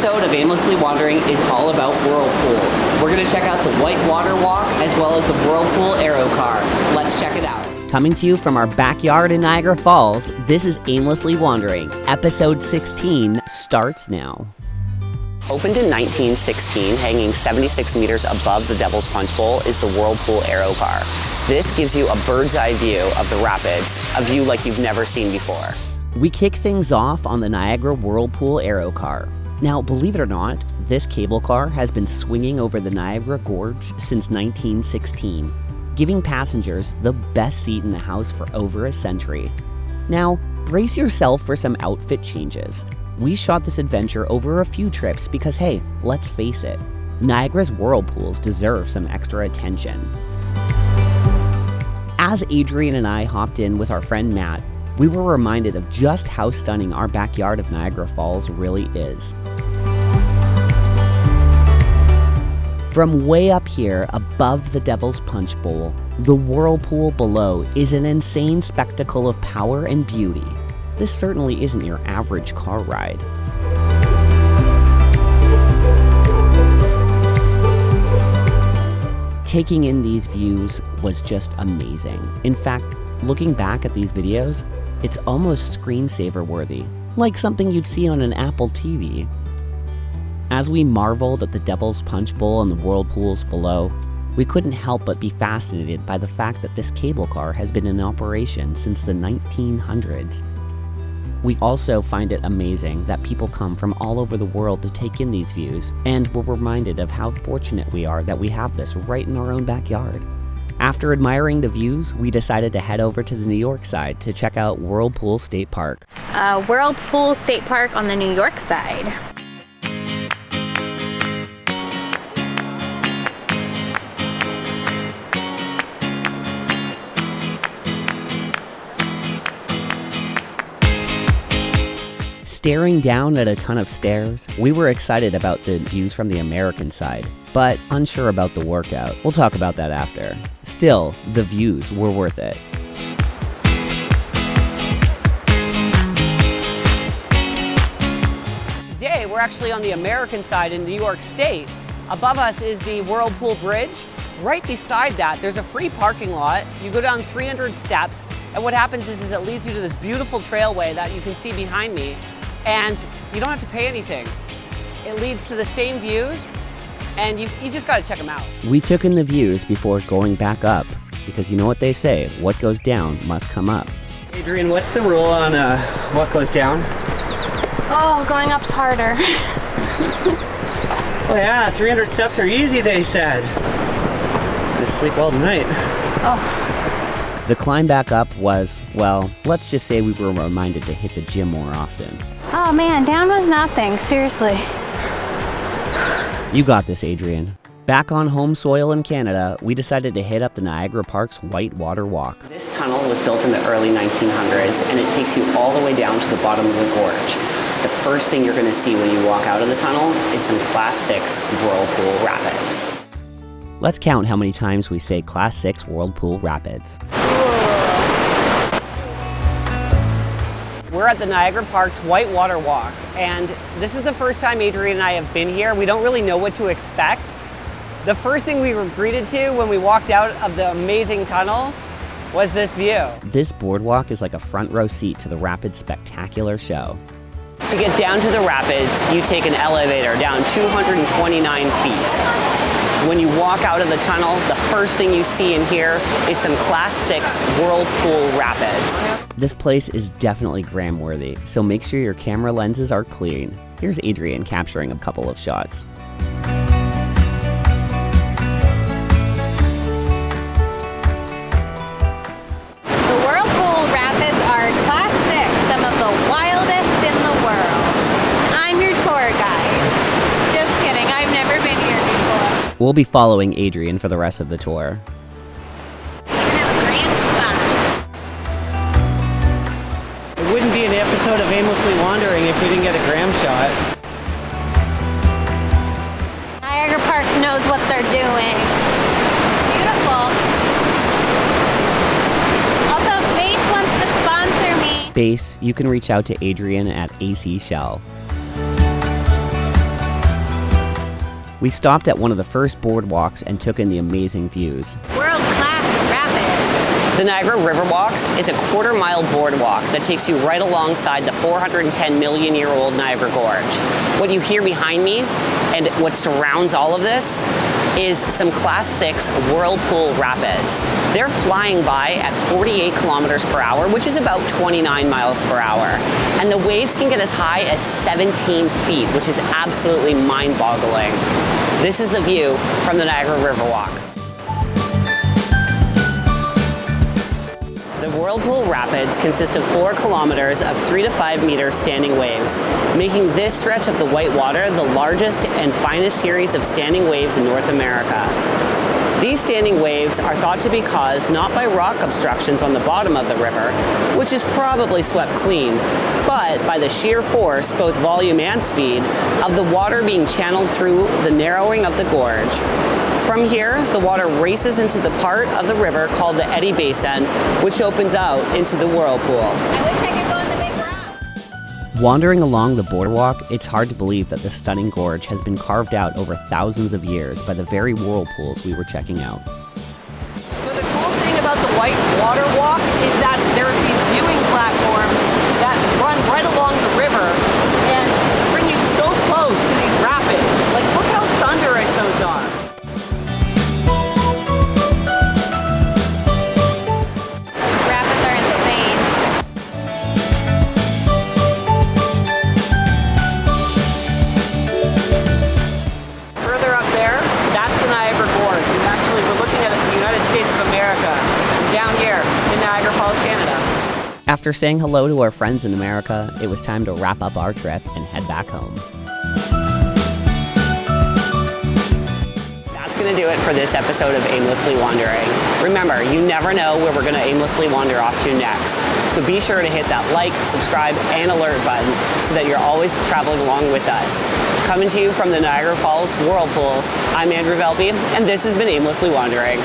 episode of Aimlessly Wandering is all about whirlpools. We're going to check out the White Water Walk as well as the Whirlpool Aero Car. Let's check it out. Coming to you from our backyard in Niagara Falls, this is Aimlessly Wandering. Episode 16 starts now. Opened in 1916, hanging 76 meters above the Devil's Punch Bowl, is the Whirlpool Aero Car. This gives you a bird's eye view of the rapids, a view like you've never seen before. We kick things off on the Niagara Whirlpool Aero Car. Now, believe it or not, this cable car has been swinging over the Niagara Gorge since 1916, giving passengers the best seat in the house for over a century. Now, brace yourself for some outfit changes. We shot this adventure over a few trips because, hey, let's face it, Niagara's whirlpools deserve some extra attention. As Adrian and I hopped in with our friend Matt, we were reminded of just how stunning our backyard of Niagara Falls really is. From way up here above the Devil's Punch Bowl, the whirlpool below is an insane spectacle of power and beauty. This certainly isn't your average car ride. Taking in these views was just amazing. In fact, looking back at these videos, it's almost screensaver worthy, like something you'd see on an Apple TV. As we marveled at the Devil's Punch Bowl and the whirlpools below, we couldn't help but be fascinated by the fact that this cable car has been in operation since the 1900s. We also find it amazing that people come from all over the world to take in these views, and we're reminded of how fortunate we are that we have this right in our own backyard. After admiring the views, we decided to head over to the New York side to check out Whirlpool State Park. Whirlpool State Park on the New York side. Staring down at a ton of stairs, we were excited about the views from the American side, but unsure about the workout. We'll talk about that after. Still, the views were worth it. Today, we're actually on the American side in New York State. Above us is the Whirlpool Bridge. Right beside that, there's a free parking lot. You go down 300 steps, and what happens is it leads you to this beautiful trailway that you can see behind me. And you don't have to pay anything. It leads to the same views, and you just gotta check them out. We took in the views before going back up, because you know what they say, what goes down must come up. Adrian, what's the rule on what goes down? Oh, going up's harder. Oh yeah, 300 steps are easy, they said. I'm gonna sleep all night. Oh. The climb back up was, well, let's just say we were reminded to hit the gym more often. Oh man, down was nothing, seriously. You got this, Adrian. Back on home soil in Canada, we decided to hit up the Niagara Park's White Water Walk. This tunnel was built in the early 1900s, and it takes you all the way down to the bottom of the gorge. The first thing you're gonna see when you walk out of the tunnel is some Class 6 Whirlpool Rapids. Let's count how many times we say Class 6 Whirlpool Rapids. We're at the Niagara Park's White Water Walk, and this is the first time Adrian and I have been here. We don't really know what to expect. The first thing we were greeted to when we walked out of the amazing tunnel was this view. This boardwalk is like a front row seat to the Rapids' spectacular show. To get down to the Rapids, you take an elevator down 229 feet. When you walk out of the tunnel, the first thing you see and hear is some Class 6 Whirlpool Rapids. This place is definitely gram-worthy, so make sure your camera lenses are clean. Here's Adrian capturing a couple of shots. The Whirlpool Rapids are Class 6, some of the wildest in the world. I'm your tour guide. Just kidding, I've never been here before. We'll be following Adrian for the rest of the tour. You can have a grand spot. It wouldn't be an episode of Aimlessly Wandering if we didn't get a gram shot. Niagara Park knows what they're doing. Beautiful. Also, Base wants to sponsor me. Base, you can reach out to Adrian at AC Shell. We stopped at one of the first boardwalks and took in the amazing views. World-class rapids. The Niagara Riverwalk is a quarter-mile boardwalk that takes you right alongside the 410 million-year-old Niagara Gorge. What you hear behind me and what surrounds all of this is some Class 6 Whirlpool rapids. They're flying by at 48 kilometers per hour, which is about 29 miles per hour. And the waves can get as high as 17 feet, which is absolutely mind-boggling. This is the view from the Niagara Riverwalk. The Whirlpool Rapids consist of 4 kilometers of 3 to 5 meter standing waves, making this stretch of the white water the largest and finest series of standing waves in North America. These standing waves are thought to be caused not by rock obstructions on the bottom of the river, which is probably swept clean, but by the sheer force, both volume and speed, of the water being channeled through the narrowing of the gorge. From here, the water races into the part of the river called the Eddy Basin, which opens out into the Whirlpool. I wish I could go on the big rock. Wandering along the boardwalk, it's hard to believe that this stunning gorge has been carved out over thousands of years by the very whirlpools we were checking out. So the cool thing about the White Water Walk is that there are these viewing platforms that run right along the river and bring you so close to these rapids. Like, look how thunderous those are. Rapids are insane. Further up there, that's the Niagara Gorge. And actually, we're looking at the United States of America. And down here in Niagara Falls, Canada. After saying hello to our friends in America, it was time to wrap up our trip and head back home. That's going to do it for this episode of Aimlessly Wandering. Remember, you never know where we're going to aimlessly wander off to next. So be sure to hit that like, subscribe, and alert button so that you're always traveling along with us. Coming to you from the Niagara Falls Whirlpools, I'm Andrew Velpe, and this has been Aimlessly Wandering.